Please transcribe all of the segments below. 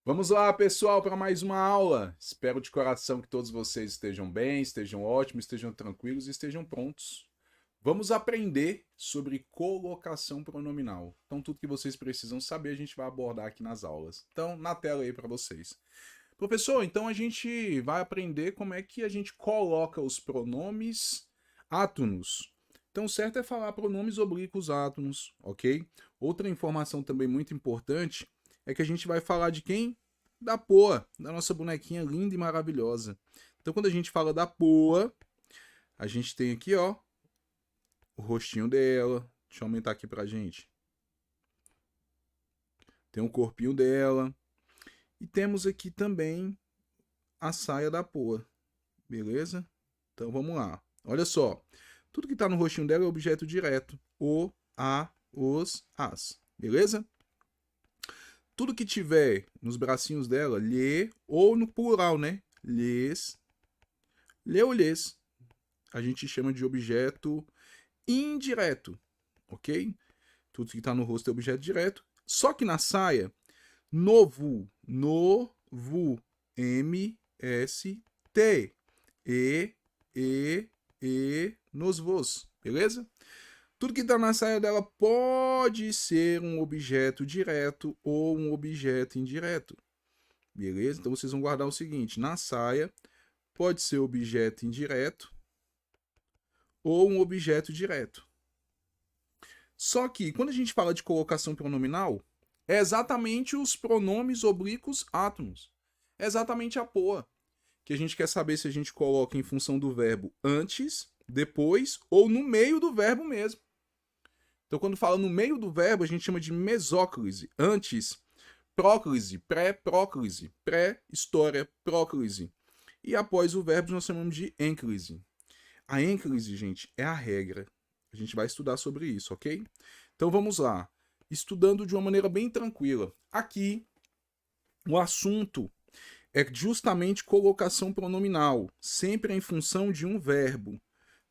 Vamos lá, pessoal, para mais uma aula. Espero de coração que todos vocês estejam bem, estejam ótimos, estejam tranquilos e estejam prontos. Vamos aprender sobre colocação pronominal. Então, tudo que vocês precisam saber, a gente vai abordar aqui nas aulas. Então, na tela aí para vocês. Professor, então a gente vai aprender como é que a gente coloca os pronomes átonos. Então, o certo é falar pronomes oblíquos átonos, ok? Outra informação também muito importante é que a gente vai falar de quem? Da Poa, da nossa bonequinha linda e maravilhosa. Então, quando a gente fala da Poa, a gente tem aqui, ó, o rostinho dela. Deixa eu aumentar aqui pra gente. Tem o corpinho dela. E temos aqui também a saia da Poa. Beleza? Então vamos lá. Olha só. Tudo que está no rostinho dela é objeto direto. O, a, os, as. Beleza? Tudo que tiver nos bracinhos dela, lhe, ou no plural, né? Lhes, lê ou lhes, a gente chama de objeto indireto, ok? Tudo que está no rosto é objeto direto. Só que na saia, novo, M, S, T, nos vos, beleza? Tudo que está na saia dela pode ser um objeto direto ou um objeto indireto, beleza? Então vocês vão guardar o seguinte: na saia pode ser objeto indireto ou um objeto direto. Só que quando a gente fala de colocação pronominal, é exatamente os pronomes oblíquos átomos. É exatamente a poa, que a gente quer saber se a gente coloca em função do verbo antes, depois ou no meio do verbo mesmo. Então, quando fala no meio do verbo, a gente chama de mesóclise. Antes, próclise, pré-próclise, pré-história, próclise. E após o verbo, nós chamamos de ênclise. A ênclise, gente, é a regra. A gente vai estudar sobre isso, ok? Então, vamos lá. Estudando de uma maneira bem tranquila. Aqui, o assunto é justamente colocação pronominal, sempre em função de um verbo.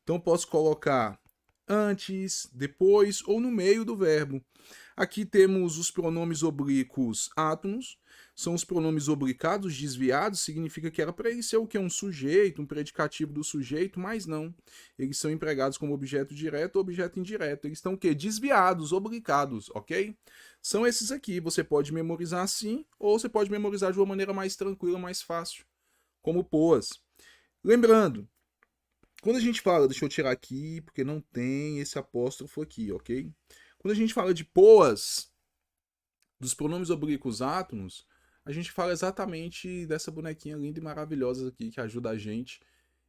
Então, posso colocar antes, depois ou no meio do verbo. Aqui temos os pronomes oblíquos átomos, são os pronomes oblicados, desviados, significa que era para ele ser o que? Um sujeito, um predicativo do sujeito, mas não. Eles são empregados como objeto direto ou objeto indireto. Eles estão o quê? Desviados, oblicados, ok? São esses aqui. Você pode memorizar assim, ou você pode memorizar de uma maneira mais tranquila, mais fácil, como poas. Lembrando, quando a gente fala, deixa eu tirar aqui, porque não tem esse apóstrofo aqui, ok? Quando a gente fala de poas, dos pronomes oblíquos átomos, a gente fala exatamente dessa bonequinha linda e maravilhosa aqui que ajuda a gente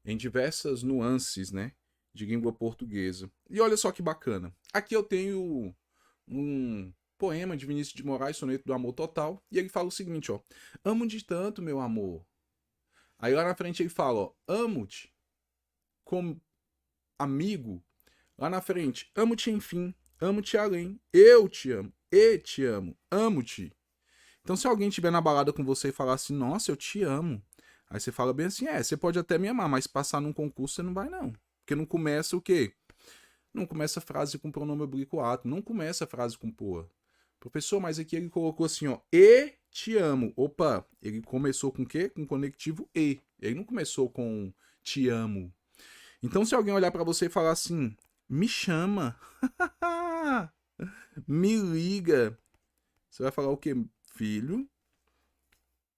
em diversas nuances, né, de língua portuguesa. E olha só que bacana. Aqui eu tenho um poema de Vinícius de Moraes, Soneto do Amor Total, e ele fala o seguinte, ó: amo-te tanto, meu amor. Aí lá na frente ele fala, ó: amo-te como amigo. Lá na frente, amo-te enfim, amo-te além, eu te amo, e te amo, amo-te. Então, se alguém estiver na balada com você e falar assim, nossa, eu te amo, aí você fala bem assim, você pode até me amar, mas passar num concurso você não vai não. Porque não começa o quê? Não começa a frase com pronome oblíquo ato, não começa a frase com poa. Professor, mas aqui ele colocou assim, ó, e te amo. Opa, ele começou com o quê? Com conectivo e. Ele não começou com te amo. Então, se alguém olhar para você e falar assim, me chama, me liga, você vai falar o quê? Filho,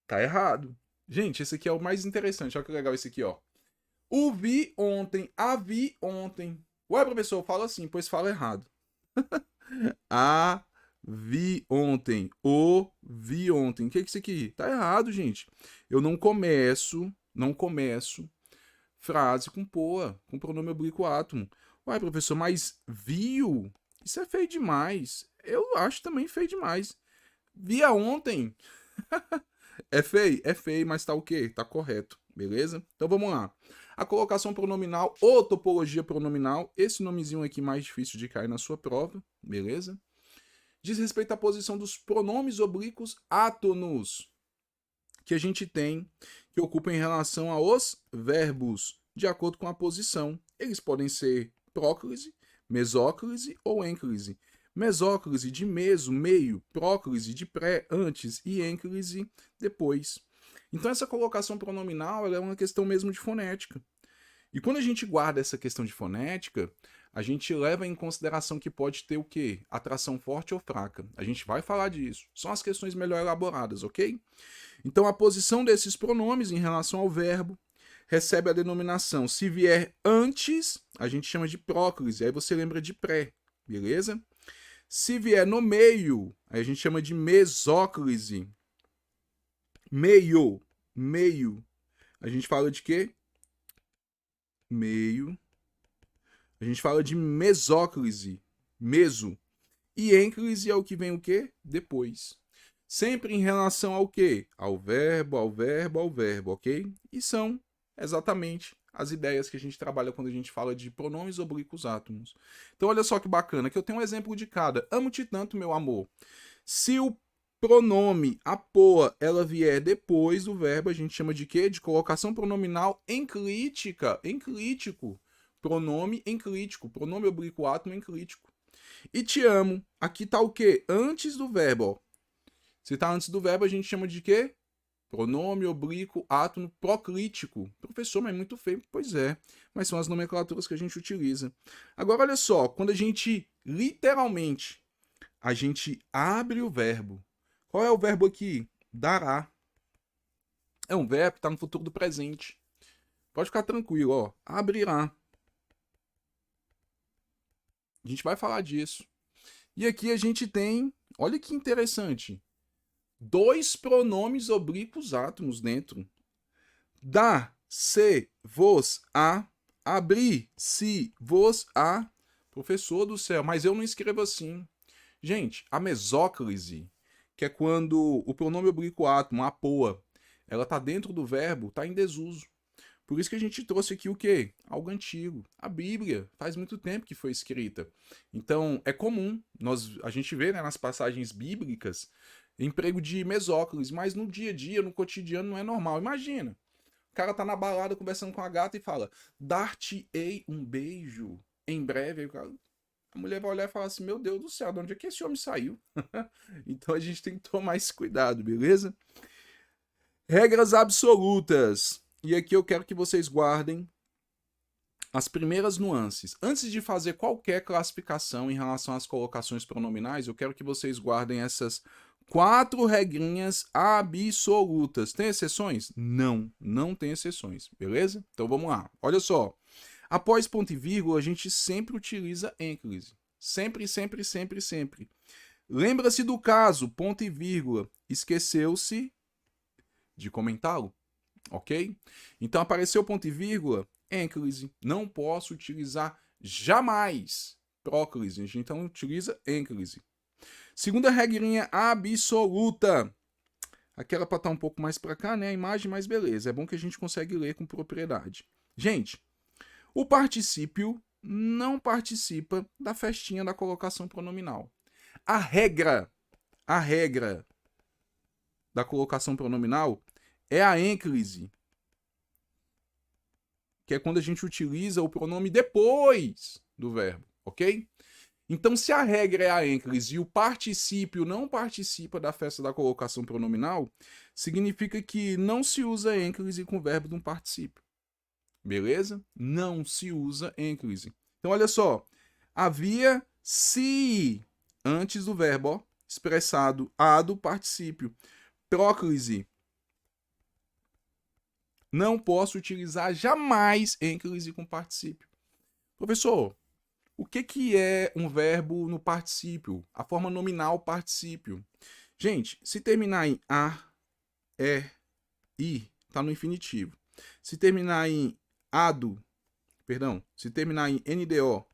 tá errado. Gente, esse aqui é o mais interessante. Olha que legal esse aqui, ó. O vi ontem, a vi ontem. Ué, professor, fala assim, pois fala errado. A vi ontem, o vi ontem. O que é isso aqui? Tá errado, gente. Eu não começo frase com poa, com pronome oblíquo átomo. Uai, professor, mas viu? Isso é feio demais. Eu acho também feio demais. Via ontem. É feio? É feio, mas tá o quê? Tá correto, beleza? Então vamos lá. A colocação pronominal ou topologia pronominal, esse nomezinho aqui mais difícil de cair na sua prova, beleza? Diz respeito à posição dos pronomes oblíquos átonos que a gente tem, que ocupam em relação aos verbos, de acordo com a posição. Eles podem ser próclise, mesóclise ou ênclise. mesóclise de meso, meio, próclise de pré, antes e ênclise, depois. Então essa colocação pronominal ela é uma questão mesmo de fonética. E quando a gente guarda essa questão de fonética, a gente leva em consideração que pode ter o quê? Atração forte ou fraca. A gente vai falar disso. São as questões melhor elaboradas, ok? Então a posição desses pronomes em relação ao verbo recebe a denominação. Se vier antes, a gente chama de próclise, aí você lembra de pré, beleza? Se vier no meio, aí a gente chama de mesóclise. Meio, meio. A gente fala de quê? Meio. A gente fala de mesóclise, meso. E ênclise é o que vem o quê? Depois. Sempre em relação ao quê? Ao verbo, ao verbo, ao verbo, ok? E são exatamente as ideias que a gente trabalha quando a gente fala de pronomes oblíquos átomos. Então olha só que bacana, que eu tenho um exemplo de cada. Amo-te tanto, meu amor. Se o pronome apoa ela vier depois do verbo, a gente chama de quê? De colocação pronominal enclítica. Enclítico. Pronome enclítico. Pronome oblíquo átomo enclítico. E te amo. Aqui tá o quê? Antes do verbo, ó. Se tá antes do verbo, a gente chama de quê? Pronome oblíquo átomo proclítico. Professor, mas é muito feio. Pois é, mas são as nomenclaturas que a gente utiliza. Agora, olha só, quando a gente, literalmente, a gente abre o verbo. Qual é o verbo aqui? Dará. É um verbo que está no futuro do presente. Pode ficar tranquilo, ó. Abrirá. A gente vai falar disso. E aqui a gente tem, olha que interessante, 2 pronomes oblíquos átomos dentro. Dá, se, vos, a, abrir, se, vos, a. Professor do céu, mas eu não escrevo assim. Gente, a mesóclise, que é quando o pronome oblíquo átomo, apoa, ela tá dentro do verbo, tá em desuso. Por isso que a gente trouxe aqui o quê? Algo antigo. A Bíblia faz muito tempo que foi escrita. Então, é comum. A gente vê, né, nas passagens bíblicas emprego de mesóclise, mas no dia a dia, no cotidiano, não é normal. Imagina, o cara tá na balada conversando com a gata e fala: dar-te-ei um beijo em breve. Aí a mulher vai olhar e falar assim: meu Deus do céu, de onde é que esse homem saiu? Então a gente tem que tomar esse cuidado, beleza? Regras absolutas. E aqui eu quero que vocês guardem as primeiras nuances. Antes de fazer qualquer classificação em relação às colocações pronominais, eu quero que vocês guardem essas 4 regrinhas absolutas. Tem exceções? Não, não tem exceções, beleza? Então vamos lá. Olha só. Após ponto e vírgula, a gente sempre utiliza ênclise. Sempre, sempre, sempre, sempre. Lembra-se do caso, ponto e vírgula, esqueceu-se de comentá-lo, ok? Então apareceu ponto e vírgula, ênclise. Não posso utilizar jamais próclise. A gente então utiliza ênclise. Segunda regrinha absoluta. Aquela para estar um pouco mais para cá, né? A imagem, mas beleza. É bom que a gente consegue ler com propriedade. Gente, o particípio não participa da festinha da colocação pronominal. A regra da colocação pronominal é a ênclise, que é quando a gente utiliza o pronome depois do verbo, ok? Então, se a regra é a ênclise e o particípio não participa da festa da colocação pronominal, significa que não se usa ênclise com o verbo de um particípio. Beleza? Não se usa ênclise. Então, olha só. Havia se antes do verbo, ó, expressado a do particípio. Próclise. Não posso utilizar jamais ênclise com particípio. Professor, o que é um verbo no particípio? A forma nominal particípio. Gente, se terminar em a, i, está no infinitivo. Se terminar em ado, perdão, se terminar em NDO,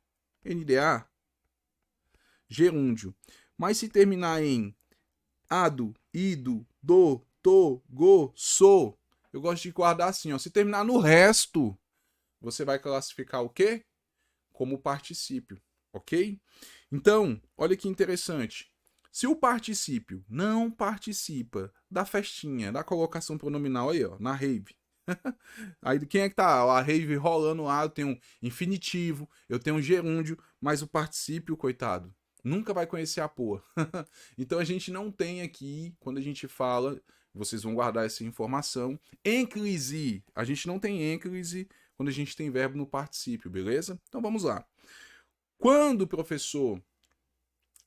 NDA, gerúndio. Mas se terminar em ado, ido, do, to, go, so, eu gosto de guardar assim, ó. Se terminar no resto, você vai classificar o quê? Como particípio, ok? Então, olha que interessante. Se o particípio não participa da festinha, da colocação pronominal aí, ó, na rave. Aí quem é que tá? A rave rolando lá, eu tenho um infinitivo, eu tenho um gerúndio, mas o particípio, coitado, nunca vai conhecer a Poa. Então a gente não tem aqui, quando a gente fala, vocês vão guardar essa informação, ênclise. A gente não tem ênclise quando a gente tem verbo no particípio, beleza? Então vamos lá. Quando, professor,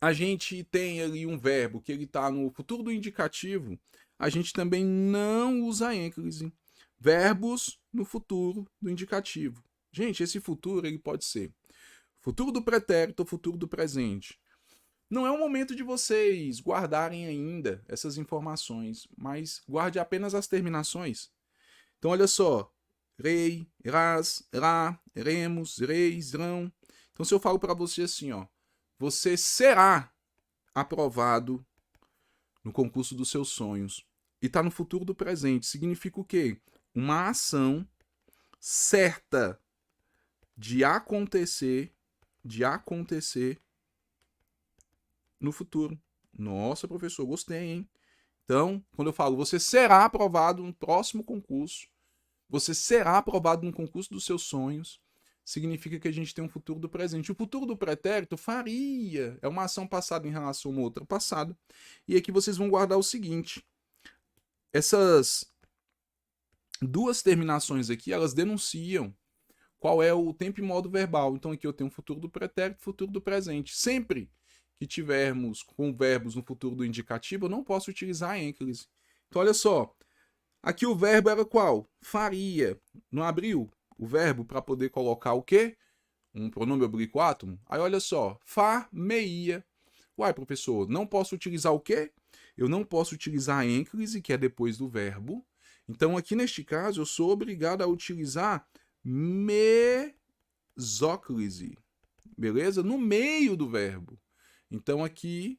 a gente tem ali um verbo que ele está no futuro do indicativo, a gente também não usa ênclise. Verbos no futuro do indicativo. Gente, esse futuro ele pode ser futuro do pretérito ou futuro do presente. Não é o momento de vocês guardarem ainda essas informações, mas guarde apenas as terminações. Então, olha só. Rei, ras, ra, remos, reis, rão. Então, se eu falo para você assim, ó, você será aprovado no concurso dos seus sonhos. E está no futuro do presente. Significa o quê? Uma ação certa de acontecer no futuro. Nossa, professor, gostei, hein? Então, quando eu falo você será aprovado no próximo concurso, você será aprovado no concurso dos seus sonhos, significa que a gente tem um futuro do presente. O futuro do pretérito faria, é uma ação passada em relação a uma outra passada. E aqui vocês vão guardar o seguinte, essas duas terminações aqui, elas denunciam qual é o tempo e modo verbal. Então aqui eu tenho o futuro do pretérito e o futuro do presente. Sempre que tivermos com verbos no futuro do indicativo, eu não posso utilizar a ênclise. Então olha só, aqui o verbo era qual? Faria. Não abriu o verbo para poder colocar o quê? Um pronome oblíquo átomo? Aí olha só, fameia. Uai, professor, não posso utilizar o quê? Eu não posso utilizar a ênclise, que é depois do verbo. Então aqui neste caso eu sou obrigado a utilizar mesóclise. Beleza? No meio do verbo. Então aqui,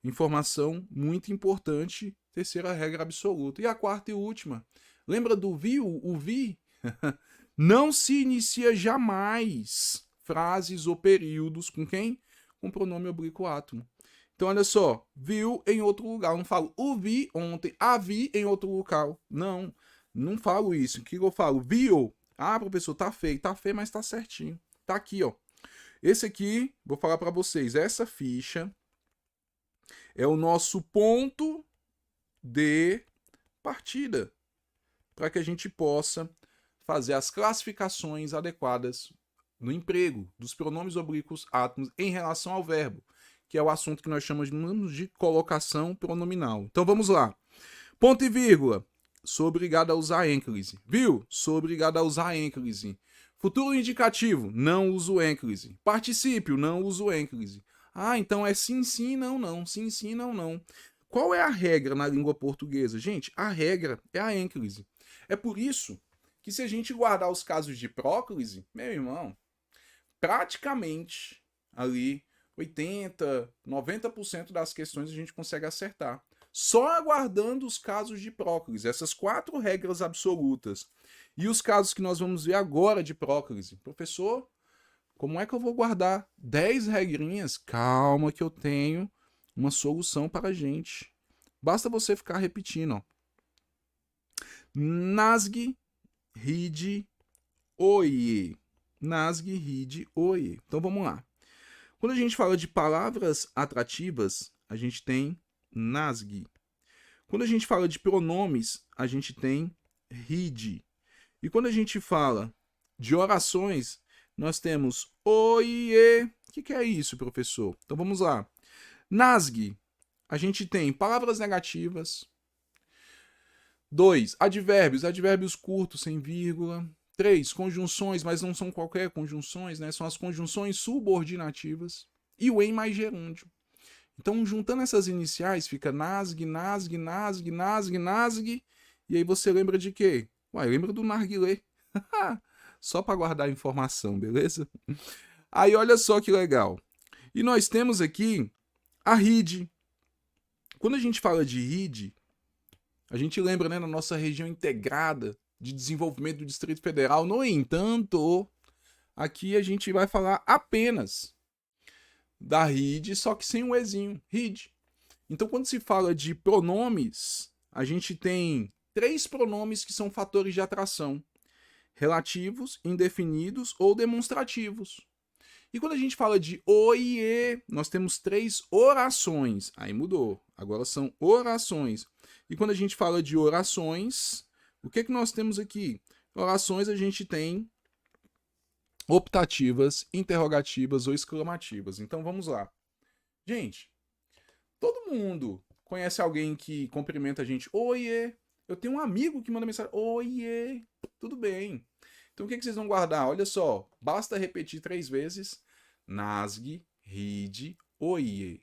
informação muito importante, terceira regra absoluta. E a quarta e última. Lembra do vi? O vi não se inicia jamais frases ou períodos com quem? Com pronome oblíquo átomo. Então olha só, viu em outro lugar. Eu não falo o vi ontem, a vi em outro local. Não, não falo isso. O que eu falo? Viu? Ah, professor, tá feio, mas tá certinho. Tá aqui, ó. Esse aqui, vou falar para vocês, essa ficha é o nosso ponto de partida para que a gente possa fazer as classificações adequadas no emprego dos pronomes oblíquos átomos em relação ao verbo, que é o assunto que nós chamamos de colocação pronominal. Então vamos lá. Ponto e vírgula. Sou obrigado a usar ênclise. Viu? Sou obrigado a usar ênclise. Futuro indicativo, não uso ênclise. Particípio, não uso ênclise. Ah, então é sim, sim, não, não. Sim, sim, não, não. Qual é a regra na língua portuguesa? Gente, a regra é a ênclise. É por isso que se a gente guardar os casos de próclise, meu irmão, praticamente ali 80, 90% das questões a gente consegue acertar. Só aguardando os casos de próclise, essas 4 regras absolutas. E os casos que nós vamos ver agora de próclise. Professor, como é que eu vou guardar 10 regrinhas? Calma que eu tenho uma solução para a gente. Basta você ficar repetindo. Ó. Nasgue, ride, oie. Nasgue, ride, oie. Então vamos lá. Quando a gente fala de palavras atrativas, a gente tem nasgue. Quando a gente fala de pronomes, a gente tem ride. E quando a gente fala de orações, nós temos oie. O que é isso, professor? Então vamos lá. Nasgue. A gente tem palavras negativas. 2. Advérbios. Advérbios curtos, sem vírgula. 3. Conjunções, mas não são qualquer conjunções, né? São as conjunções subordinativas. E o em mais gerúndio. Então, juntando essas iniciais, fica nasgue, nasgue, nasgue, nasgue, nasgue. E aí você lembra de quê? Uai, lembra do narguilé. Só para guardar a informação, beleza? Aí olha só que legal. E nós temos aqui a RID. Quando a gente fala de RID, a gente lembra, né, na nossa região integrada de desenvolvimento do Distrito Federal. No entanto, aqui a gente vai falar apenas da RID, só que sem o ezinho, RID. Então, quando se fala de pronomes, a gente tem 3 pronomes que são fatores de atração: relativos, indefinidos ou demonstrativos. E quando a gente fala de oiê, nós temos 3 orações. Aí mudou. Agora são orações. E quando a gente fala de orações, o que nós temos aqui? Orações a gente tem optativas, interrogativas ou exclamativas. Então vamos lá. Gente, todo mundo conhece alguém que cumprimenta a gente? Oiê. Eu tenho um amigo que manda mensagem. Oiê. Tudo bem. Então o que vocês vão guardar? Olha só. Basta repetir 3 vezes. Nasg, rid, oiê.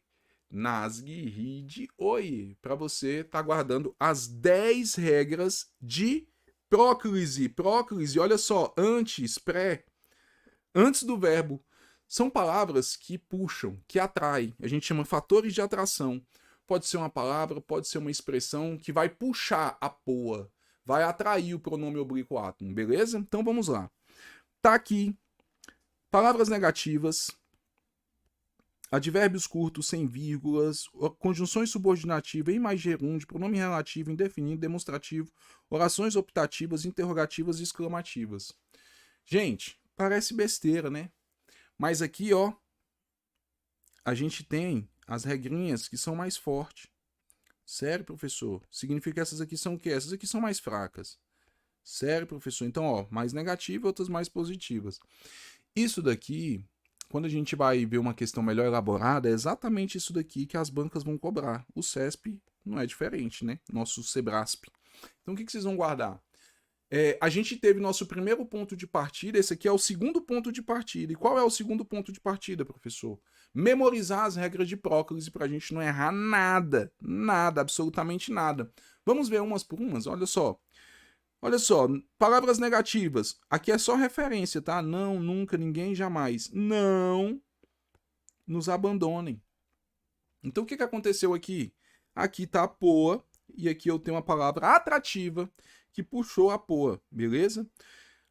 Nasg, rid, oiê. Para você estar guardando as 10 regras de próclise. Próclise, olha só. Antes, pré. Antes do verbo. São palavras que puxam, que atraem. A gente chama fatores de atração. Pode ser uma palavra, pode ser uma expressão que vai puxar a poa, vai atrair o pronome oblíquo átomo, beleza? Então vamos lá. Tá aqui. Palavras negativas, advérbios curtos sem vírgulas, conjunções subordinativas em mais gerúndio, pronome relativo, indefinido, demonstrativo, orações optativas, interrogativas e exclamativas. Gente, parece besteira, né? Mas aqui, ó, a gente tem as regrinhas que são mais fortes. Sério, professor? Significa que essas aqui são o quê? Essas aqui são mais fracas. Sério, professor? Então, ó, mais negativa, outras mais positivas. Isso daqui, quando a gente vai ver uma questão melhor elaborada, é exatamente isso daqui que as bancas vão cobrar. O CESP não é diferente, né? Nosso Sebrasp. Então, o que vocês vão guardar? A gente teve nosso primeiro ponto de partida, esse aqui é o segundo ponto de partida. E qual é o segundo ponto de partida, professor? Memorizar as regras de próclise para a gente não errar nada. Nada, absolutamente nada. Vamos ver umas por umas? Olha só. Olha só, palavras negativas. Aqui é só referência, tá? Não, nunca, ninguém, jamais. Não nos abandonem. Então, o que aconteceu aqui? Aqui tá a poa, e aqui eu tenho uma palavra atrativa que puxou a poa, beleza?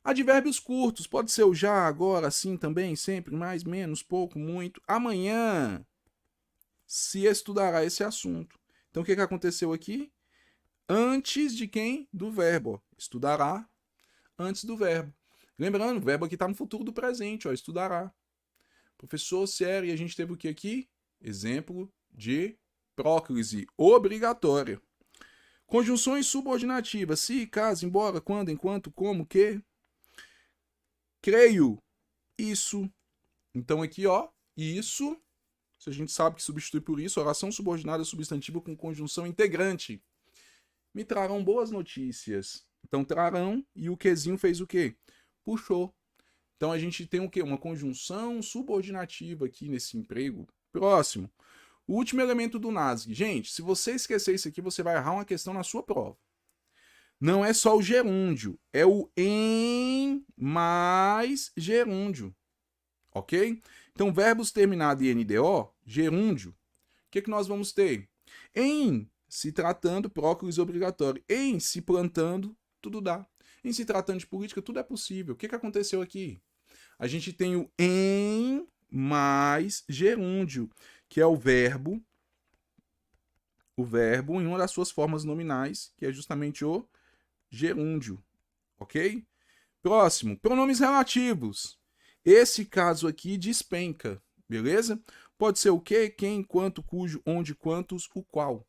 Advérbios curtos, pode ser o já, agora, assim também, sempre, mais, menos, pouco, muito. Amanhã se estudará esse assunto. Então, o que aconteceu aqui? Antes de quem? Do verbo. Ó. Estudará antes do verbo. Lembrando, o verbo aqui está no futuro do presente, ó, estudará. Professor, sério, e a gente teve o que aqui? Exemplo de próclise obrigatória. Conjunções subordinativas. Se, caso, embora, quando, enquanto, como, que. Creio. Isso. Então aqui, ó. Isso. Se a gente sabe que substitui por isso, oração subordinada substantiva com conjunção integrante. Me trarão boas notícias. Então trarão e o quezinho fez o quê? Puxou. Então a gente tem o quê? Uma conjunção subordinativa aqui nesse emprego. Próximo. O último elemento do NASG. Gente, se você esquecer isso aqui, você vai errar uma questão na sua prova. Não é só o gerúndio, é o em mais gerúndio. Ok? Então, verbos terminados em NDO, gerúndio. O que nós vamos ter? Em se tratando, próclise obrigatório. Em se plantando, tudo dá. Em se tratando de política, tudo é possível. O que aconteceu aqui? A gente tem o em mais gerúndio, que é o verbo em uma das suas formas nominais, que é justamente o gerúndio, ok? Próximo, pronomes relativos. Esse caso aqui despenca, beleza? Pode ser o que, quem, quanto, cujo, onde, quantos, o qual.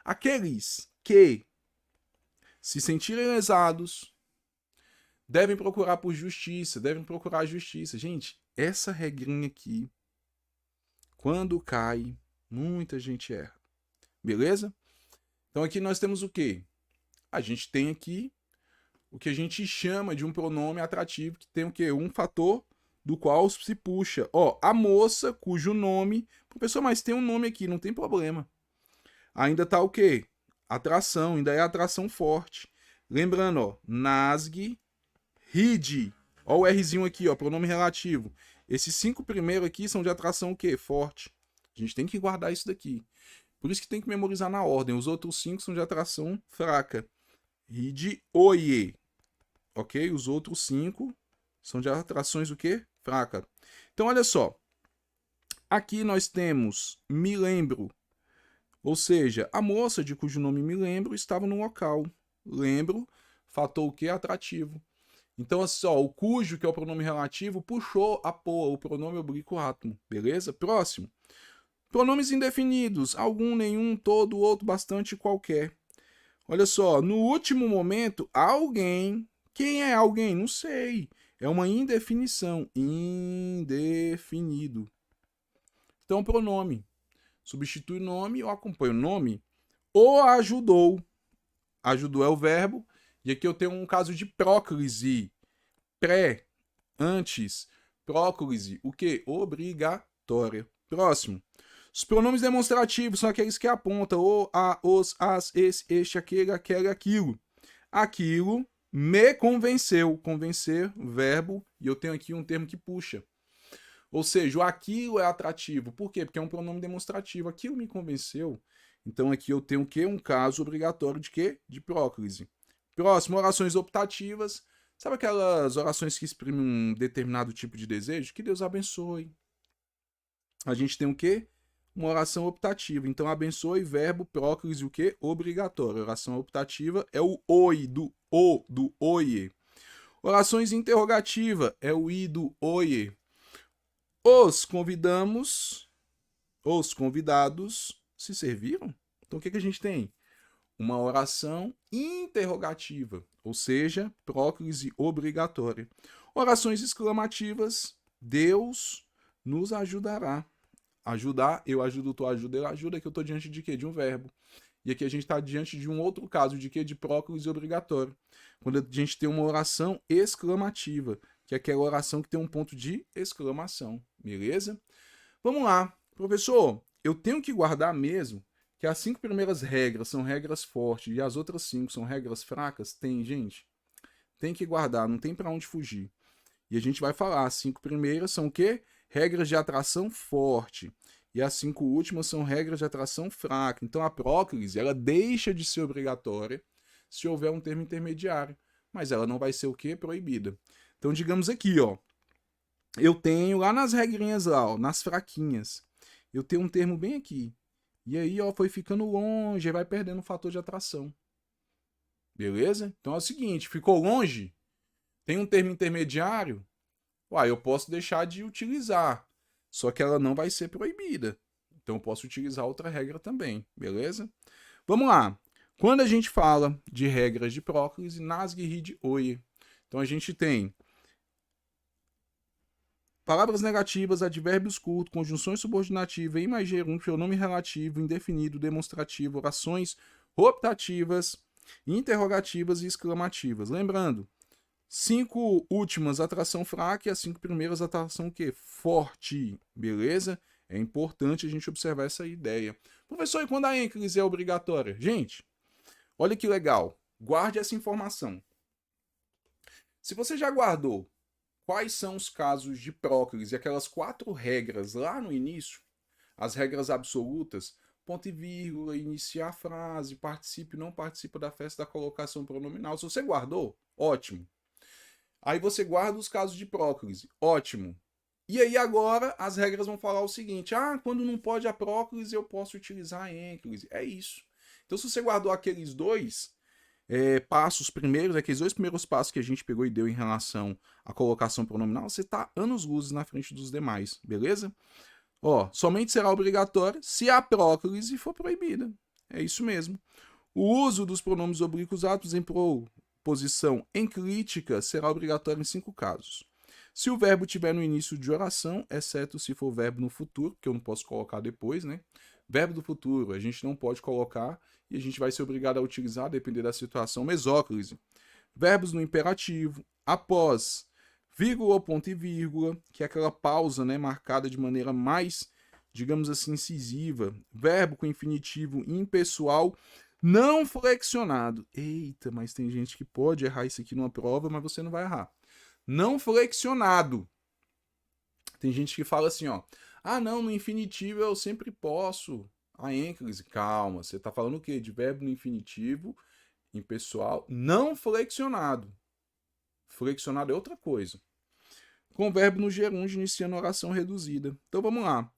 Aqueles que se sentirem lesados devem procurar por justiça, devem procurar a justiça. Gente, essa regrinha aqui, quando cai, muita gente erra. Beleza? Então aqui nós temos o quê? A gente tem aqui o que a gente chama de um pronome atrativo, que tem o quê? Um fator do qual se puxa. Ó, a moça, cujo nome... Professor, mas tem um nome aqui, não tem problema. Ainda tá o quê? Atração, ainda é atração forte. Lembrando, ó, nasg, rid. Ó o Rzinho aqui, ó, pronome relativo. Esses 5 primeiros aqui são de atração o quê? Forte. A gente tem que guardar isso daqui. Por isso que tem que memorizar na ordem. Os outros 5 são de atração fraca. Rid, oie. Ok? Os outros 5 são de atrações o quê? Fraca. Então, olha só. Aqui nós temos me lembro. Ou seja, a moça de cujo nome me lembro estava no local. Lembro, fator o quê? Atrativo. Então, assim, ó, o cujo, que é o pronome relativo, puxou a poa, o pronome oblíquo átomo, beleza? Próximo. Pronomes indefinidos, algum, nenhum, todo, outro, bastante, qualquer. Olha só, no último momento, alguém. Quem é alguém? Não sei. É uma indefinição. Indefinido. Então, pronome. Substitui nome ou acompanha o nome. O ajudou. Ajudou é o verbo. E aqui eu tenho um caso de próclise. Pré, antes. Próclise, o que? Obrigatória. Próximo. Os pronomes demonstrativos são aqueles que apontam o, a, os, as, esse, este, aquele, aquele, aquilo. Aquilo me convenceu. Convencer, verbo, e eu tenho aqui um termo que puxa. Ou seja, o aquilo é atrativo. Por quê? Porque é um pronome demonstrativo. Aquilo me convenceu. Então aqui eu tenho o quê? Um caso obrigatório de quê? De próclise. Próximo, orações optativas. Sabe aquelas orações que exprimem um determinado tipo de desejo? Que Deus abençoe. A gente tem o quê? Uma oração optativa. Então, abençoe, verbo, próclise, o quê? Obrigatório. Oração optativa é o oi, do oie. Orações interrogativa é o i do oie. Os convidados se serviram? Então, o que a gente tem? Uma oração interrogativa, ou seja, próclise obrigatória. Orações exclamativas, Deus nos ajudará. Ajudar, eu ajudo, tu ajuda, eu ajuda, que eu estou diante de quê? De um verbo. E aqui a gente está diante de um outro caso, de quê? De próclise obrigatório. Quando a gente tem uma oração exclamativa, que é aquela oração que tem um ponto de exclamação, beleza? Vamos lá. Professor, eu tenho que guardar mesmo que as 5 primeiras regras são regras fortes e as outras 5 são regras fracas? Tem, gente. Tem que guardar, não tem para onde fugir. E a gente vai falar, as 5 primeiras são o quê? Regras de atração forte. E as 5 últimas são regras de atração fraca. Então a próclise, ela deixa de ser obrigatória se houver um termo intermediário. Mas ela não vai ser o quê? Proibida. Então digamos aqui, ó. Eu tenho lá nas regrinhas lá, ó, nas fraquinhas. Eu tenho um termo bem aqui. E aí, ó, foi ficando longe, aí vai perdendo o fator de atração. Beleza? Então é o seguinte, ficou longe, tem um termo intermediário, uai, eu posso deixar de utilizar, só que ela não vai ser proibida. Então eu posso utilizar outra regra também, beleza? Vamos lá. Quando a gente fala de regras de próclise, nasguirrid oie. Então a gente tem palavras negativas, advérbios curtos, conjunções subordinativas, I mais gerúndio, pronome relativo, indefinido, demonstrativo, orações optativas, interrogativas e exclamativas. Lembrando, 5 últimas atração fraca e as 5 primeiras atração o quê? Forte, beleza? É importante a gente observar essa ideia. Professor, e quando a ênclise é obrigatória? Gente, olha que legal. Guarde essa informação. Se você já guardou quais são os casos de próclise, aquelas 4 regras lá no início, as regras absolutas, ponto e vírgula, iniciar a frase, participe, não participa da festa da colocação pronominal. Se você guardou, ótimo. Aí você guarda os casos de próclise, ótimo. E aí agora as regras vão falar o seguinte: quando não pode a próclise, eu posso utilizar a ênclise. É isso. Então se você guardou aqueles dois passos primeiros, aqueles 2 primeiros passos que a gente pegou e deu em relação à colocação pronominal, você está anos-luzes na frente dos demais, beleza? Ó, somente será obrigatória se a próclise for proibida. É isso mesmo. O uso dos pronomes oblíquos atos em proposição enclítica será obrigatório em 5 casos. Se o verbo tiver no início de oração, exceto se for verbo no futuro, que eu não posso colocar depois, né? Verbo do futuro, a gente não pode colocar e a gente vai ser obrigado a utilizar, depender da situação, mesóclise. Verbos no imperativo, após vírgula, ponto e vírgula, que é aquela pausa, né, marcada de maneira mais, digamos assim, incisiva. Verbo com infinitivo impessoal não flexionado. Eita, mas tem gente que pode errar isso aqui numa prova, mas você não vai errar. Não flexionado. Tem gente que fala assim, ó. Não, no infinitivo eu sempre posso. A ênclise, calma, você tá falando o quê? De verbo no infinitivo, impessoal, não flexionado. Flexionado é outra coisa. Com verbo no gerúndio iniciando oração reduzida. Então vamos lá.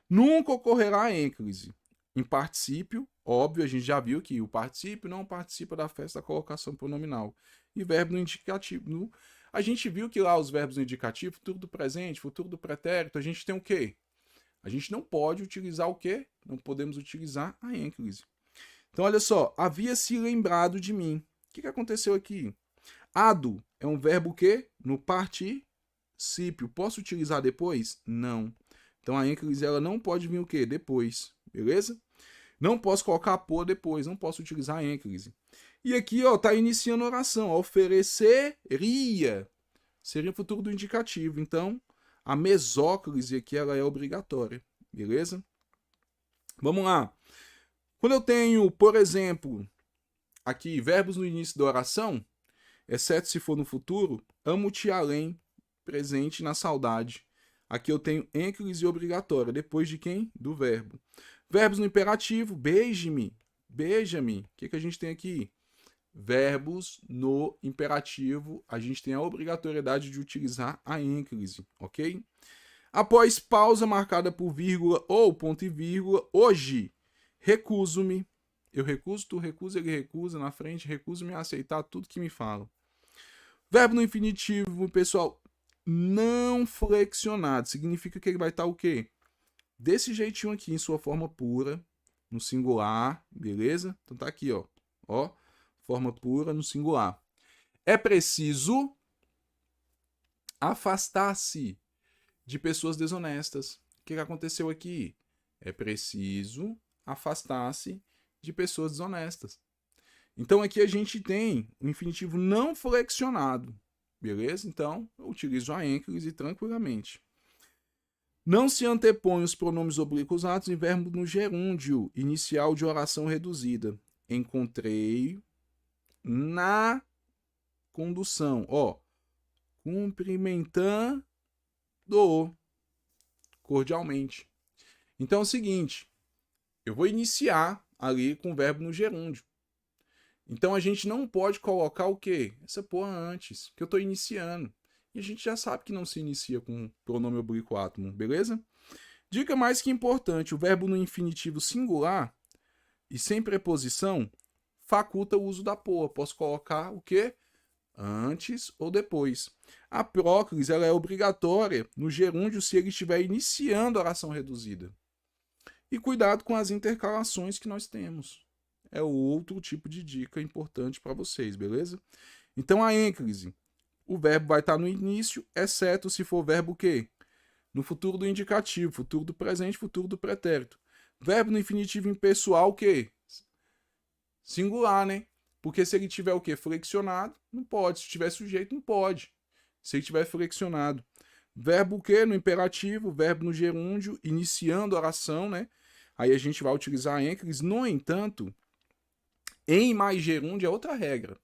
Nunca ocorrerá a ênclise. Em particípio, óbvio, a gente já viu que o particípio não participa da festa da colocação pronominal. E verbo no indicativo. A gente viu que lá os verbos no indicativo, futuro do presente, futuro do pretérito, a gente tem o quê? A gente não pode utilizar o quê? Não podemos utilizar a ênclise. Então, olha só, havia se lembrado de mim. O que aconteceu aqui? Ado é um verbo que no particípio. Posso utilizar depois? Não. Então, a ênclise ela não pode vir o quê? Depois, beleza? Não posso colocar por depois, não posso utilizar a ênclise. E aqui, ó, tá iniciando a oração. Ofereceria. Seria o futuro do indicativo. Então, a mesóclise aqui ela é obrigatória, beleza? Vamos lá. Quando eu tenho, por exemplo, aqui verbos no início da oração, exceto se for no futuro, amo-te além, presente na saudade. Aqui eu tenho ênclise obrigatória, depois de quem? Do verbo. Verbos no imperativo, beije-me, beija-me. O que a gente tem aqui? Verbos no imperativo, a gente tem a obrigatoriedade de utilizar a ênclise, ok? Após pausa marcada por vírgula ou ponto e vírgula, hoje, recuso-me. Eu recuso, tu recusa, ele recusa, na frente, recuso-me a aceitar tudo que me falam. Verbo no infinitivo, pessoal, não flexionado. Significa que ele vai estar o quê? Desse jeitinho aqui, em sua forma pura, no singular, beleza? Então tá aqui, ó. Ó, forma pura no singular. É preciso afastar-se de pessoas desonestas. O que aconteceu aqui? É preciso afastar-se de pessoas desonestas. Então aqui a gente tem o infinitivo não flexionado, beleza? Então eu utilizo a ênclise tranquilamente. Não se antepõe os pronomes oblíquos atos em verbo no gerúndio inicial de oração reduzida. Encontrei na condução, ó, cumprimentando cordialmente. Então é o seguinte, eu vou iniciar ali com o verbo no gerúndio. Então a gente não pode colocar o quê? Essa porra antes, que eu estou iniciando. E a gente já sabe que não se inicia com pronome oblíquo átomo, beleza? Dica mais que importante, o verbo no infinitivo singular e sem preposição faculta o uso da porra. Posso colocar o quê? Antes ou depois. A próclise ela é obrigatória no gerúndio se ele estiver iniciando a oração reduzida. E cuidado com as intercalações que nós temos. É outro tipo de dica importante para vocês, beleza? Então a ênclise, o verbo vai estar no início, exceto se for verbo o quê? No futuro do indicativo, futuro do presente, futuro do pretérito. Verbo no infinitivo impessoal, o quê? Singular, né? Porque se ele tiver o quê? Flexionado, não pode. Se tiver sujeito, não pode. Se ele tiver flexionado. Verbo o quê? No imperativo, verbo no gerúndio, iniciando a oração, né? Aí a gente vai utilizar a ênclise. No entanto, em mais gerúndio é outra regra.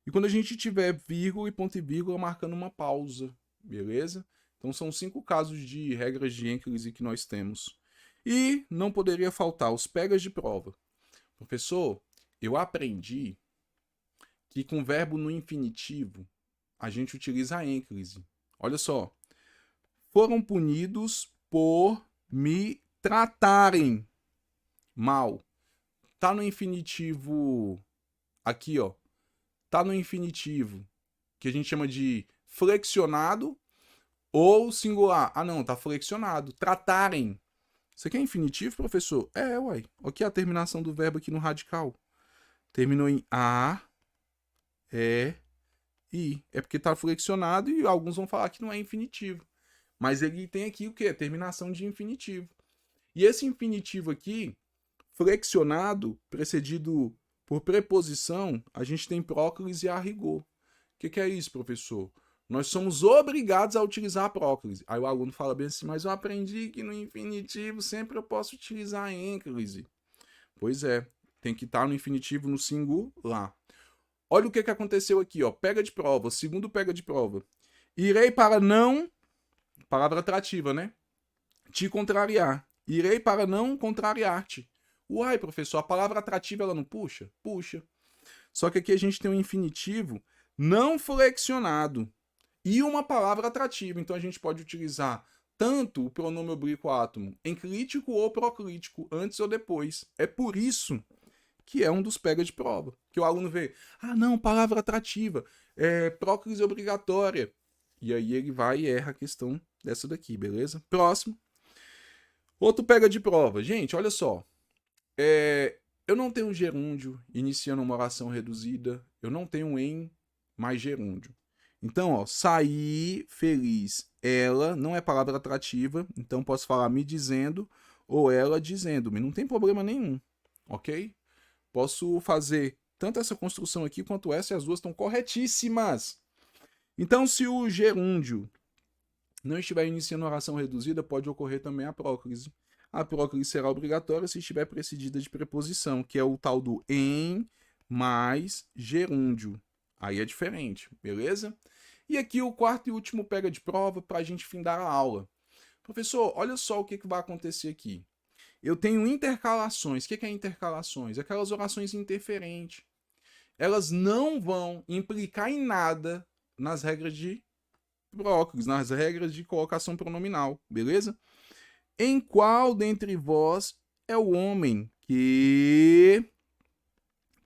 E quando a gente tiver vírgula e ponto e vírgula marcando uma pausa, beleza? Então são 5 casos de regras de ênclise que nós temos. E não poderia faltar os pegas de prova. Professor, eu aprendi que com verbo no infinitivo a gente utiliza a ênclise. Olha só. Foram punidos por me tratarem mal. Tá no infinitivo aqui, ó. Tá no infinitivo que a gente chama de flexionado ou singular. Ah, não, tá flexionado. Tratarem. Isso aqui é infinitivo, professor? É, uai. Aqui é a terminação do verbo aqui no radical. Terminou em A, E, I. É porque tá flexionado e alguns vão falar que não é infinitivo. Mas ele tem aqui o quê? Terminação de infinitivo. E esse infinitivo aqui, flexionado, precedido por preposição, a gente tem próclise e a rigor. O que é isso, professor? Nós somos obrigados a utilizar a próclise. Aí o aluno fala bem assim, mas eu aprendi que no infinitivo sempre eu posso utilizar a ênclise. Pois é, tem que estar no infinitivo no singular. Olha o que aconteceu aqui, ó. Pega de prova, segundo pega de prova. Irei para não... Palavra atrativa, né? Te contrariar. Irei para não contrariar-te. Uai, professor, a palavra atrativa ela não puxa? Puxa. Só que aqui a gente tem um infinitivo não flexionado e uma palavra atrativa. Então a gente pode utilizar tanto o pronome oblíquo átomo enclítico ou proclítico, antes ou depois. É por isso que é um dos pega de prova. Que o aluno vê, ah não, palavra atrativa, próclise obrigatória. E aí ele vai e erra a questão dessa daqui, beleza? Próximo. Outro pega de prova. Gente, olha só. Eu não tenho gerúndio iniciando uma oração reduzida. Eu não tenho em mais gerúndio. Então, ó, saí feliz. Ela não é palavra atrativa. Então, posso falar me dizendo ou ela dizendo-me. Não tem problema nenhum. Ok? Posso fazer tanto essa construção aqui quanto essa e as duas estão corretíssimas. Então, se o gerúndio não estiver iniciando oração reduzida, pode ocorrer também a próclise. A próclise será obrigatória se estiver precedida de preposição, que é o tal do em mais gerúndio. Aí é diferente, beleza? E aqui o quarto e último pega de prova para a gente findar a aula. Professor, olha só o que vai acontecer aqui. Eu tenho intercalações. O que é intercalações? Aquelas orações interferentes. Elas não vão implicar em nada nas regras de próclise, nas regras de colocação pronominal, beleza? Em qual dentre vós é o homem que...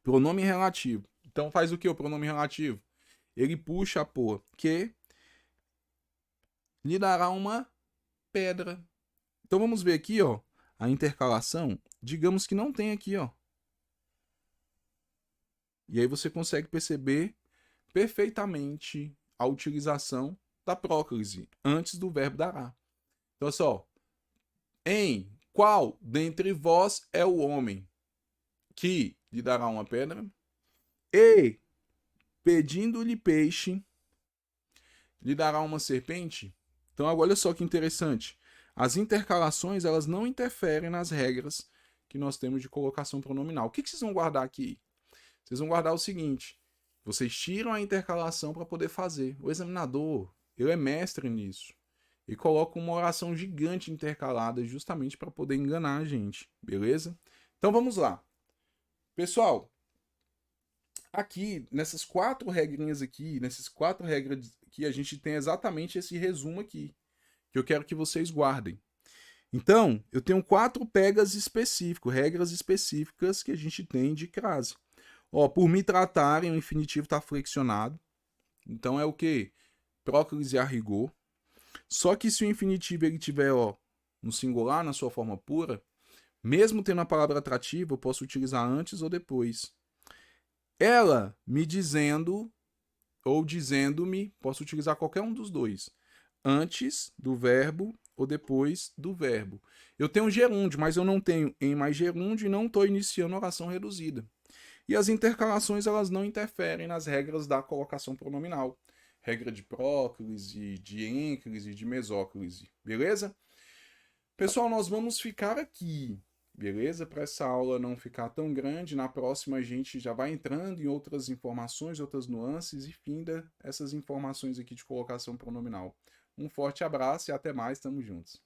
Pronome relativo. Então faz o que o pronome relativo? Ele puxa por que lhe dará uma pedra. Então vamos ver aqui, ó, a intercalação. Digamos que não tem aqui, ó. E aí você consegue perceber perfeitamente a utilização da próclise antes do verbo dará. Então, só, em qual dentre vós é o homem que lhe dará uma pedra? E, pedindo-lhe peixe, lhe dará uma serpente? Então, agora, olha só que interessante. As intercalações, elas não interferem nas regras que nós temos de colocação pronominal. O que vocês vão guardar aqui? Vocês vão guardar o seguinte. Vocês tiram a intercalação para poder fazer. O examinador, ele é mestre nisso. E coloca uma oração gigante intercalada justamente para poder enganar a gente, beleza? Então vamos lá. Pessoal, aqui, nessas 4 regrinhas aqui, nessas 4 regras aqui, a gente tem exatamente esse resumo aqui, que eu quero que vocês guardem. Então, eu tenho 4 pegas específicos, regras específicas que a gente tem de crase. Ó, por me tratarem, o infinitivo está flexionado. Então é o quê? Próclise a rigor. Só que se o infinitivo ele tiver, ó, no singular, na sua forma pura, mesmo tendo a palavra atrativa, eu posso utilizar antes ou depois. Ela me dizendo ou dizendo-me, posso utilizar qualquer um dos dois. Antes do verbo ou depois do verbo. Eu tenho gerúndio, mas eu não tenho em mais gerúndio e não estou iniciando oração reduzida. E as intercalações elas não interferem nas regras da colocação pronominal. Regra de próclise, de ênclise, de mesóclise, beleza? Pessoal, nós vamos ficar aqui, beleza? Para essa aula não ficar tão grande, na próxima a gente já vai entrando em outras informações, outras nuances e finda essas informações aqui de colocação pronominal. Um forte abraço e até mais, tamo juntos.